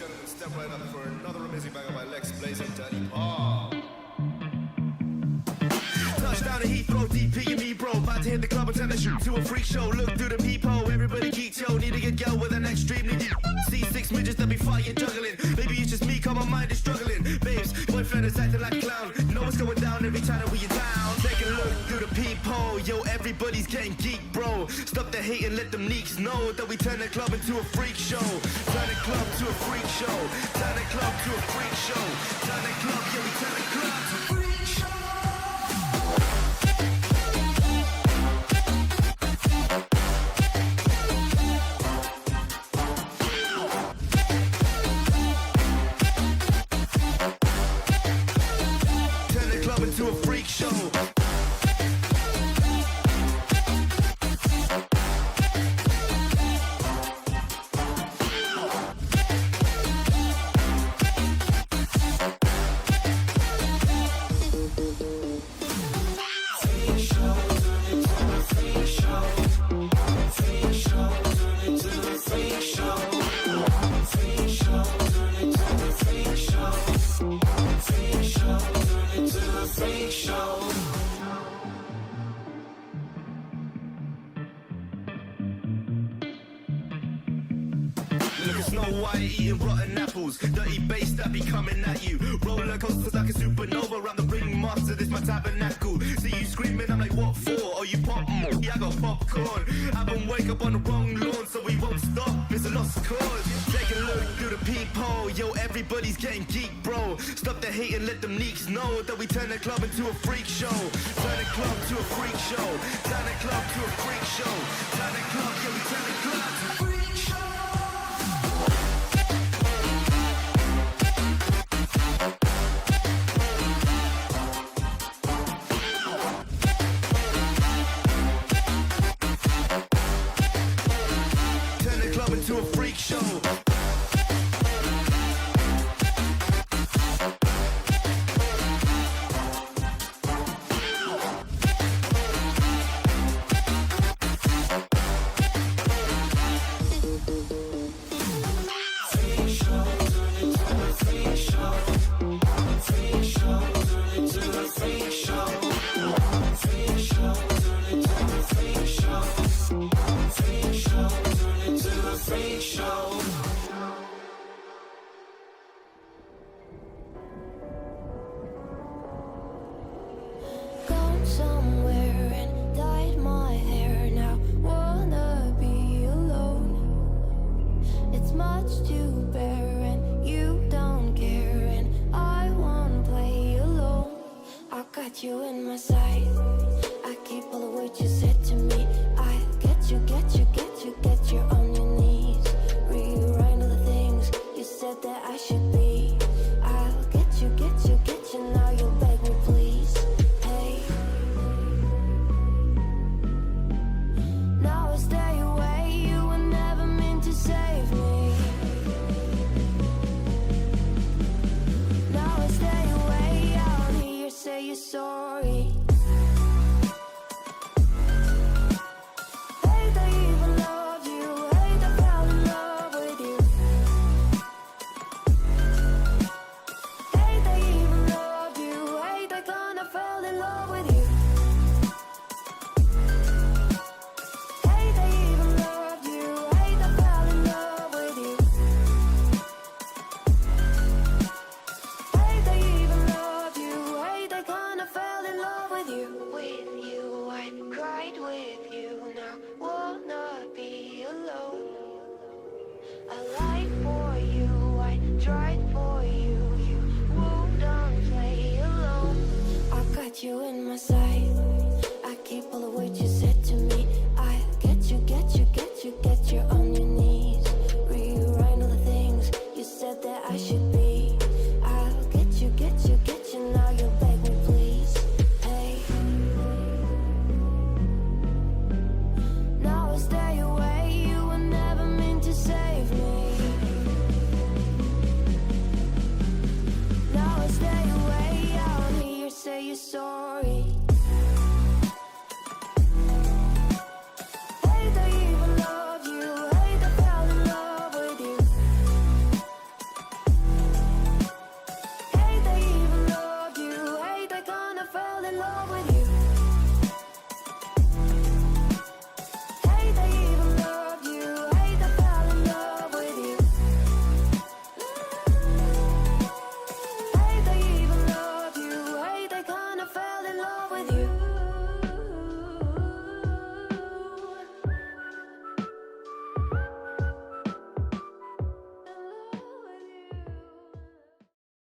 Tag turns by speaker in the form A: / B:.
A: gentlemen, step right up for another amazing banger by Lex Blaze and Danny Paul. Touchdown to Heathrow, DP and me, bro. About to hit the club and turn the shoot to a freak show. Look through the peephole, everybody geek, yo. Need to get girl with an extremely deep. See six midgets that be fighting, juggling. Maybe it's just me, cause my mind is struggling. Babes, boyfriend is acting like a clown. Know what's going down every time that we are down. Take a look through the peephole, yo. Everybody's getting geek, bro. Stop the hate and let them neeks know that we turn the club into a freak show. Turn the club to a freak show. Turn the club to a freak show. Turn the club, yeah, we turn the club to a freak show. To a freak show. Look at Snow White eating rotten apples. Dirty bass that be coming at you. Roller coasters like a supernova. Around the ring master, this my tabernacle. See you screaming, I'm like, what for? Oh, you pop? Yeah, I got popcorn. Haven't wake up on the wrong lawn, so we won't stop. It's a lost cause. Take a look through the peephole. Yo, everybody's getting geek, bro. Stop the hate and let them neeks know that we turn the club into a freak show. Turn the club to a freak show. Turn the club to a freak show. Turn the club, yeah, we turn the club to a freak show. To a freak show.
B: You in my sight. I keep all the words you said to me. I get you, get you, get you, get you on your knees. Rewrite all the things you said that I should be. I'll get you, get you, get you. Now you'll beg me, please. Hey. Now I stay away. You were never meant to save me. Now I stay away. I'll hear you say you're sorry. Hate I even loved you. Hate I fell in love with you. Hate I even loved you. Hate I kinda fell in love with you. Hate I even loved you. Hate I fell in love with you. Hate I even loved you. Hate I kinda fell in love with you. With you, I cried with you. Now wanna be alone. I lied for you, I tried for you. You wouldn't play alone. I got you in my sight. I keep all the words you said to me. I get you, get you, get you, get you on your knees. Rewrite all the things you said that I should be. I'll get you, get you, get you. Now you'll beg me, please. Hey. Now I stay away. You were never meant to save me. Now I stay away. I'll hear you say you're sorry. Hate I even loved you. Hate I fell in love with you. love with you.